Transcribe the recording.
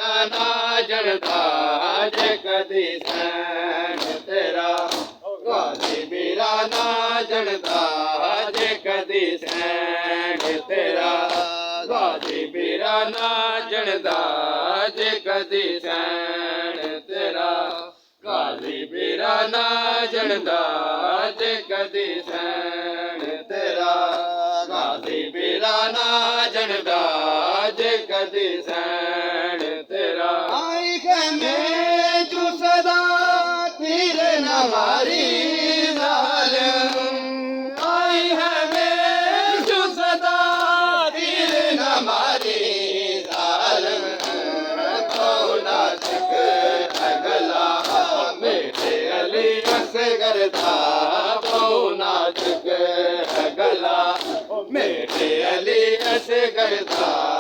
ਵੀਰਾ ਨਾ ਜਣਦਾ ਜੇ ਕਦੀ ਸੈਣ ਤੇਰਾ ਗਾਜ਼ੀ ਵੀਰਾ ਨਾ ਜਣਦਾ ਜੇ ਕਦੀ ਸੈਣ ਤੇਰਾ ਗਾਜ਼ੀ ਵੀਰਾ ਨਾ ਜਣਦਾ ਜੇ ਕਦੀ ਸੈਣ ਤੇਰਾ ਗਾਜ਼ੀ ਵੀਰਾ ਨਾ ਜਣਦਾ ਜੇ ਕਦੀ ਸੈਣ ਤੇਰਾ ਗਾਜ਼ੀ ਵੀਰਾ ਨਾ ਜਣਦਾ ਜੇ ਕਦੀ ਸੈਣ ਤੇਰਾ ਆਈ ਖੈਮੇ ਚੂ ਸਦਾ ਤੀਰ ਨਾ ਮਾਰੀ ਜ਼ਾਲਮ ਆਈ ਹੈ ਮੇਂ ਸਦਾ ਤੀਰ ਨਾ ਮਾਰੀ ਜ਼ਾਲਮ ਕੋ ਨਾ ਤੱਕ ਅਗਲਾ ਮੇਰੇ ਅਲੀ ਅਸਗਰ ਦਾ ਕੋ ਨਾ ਤੱਕ ਅਗਲਾ ਮੇਰੇ ਅਲੀ ਅਸਗਰ ਦਾ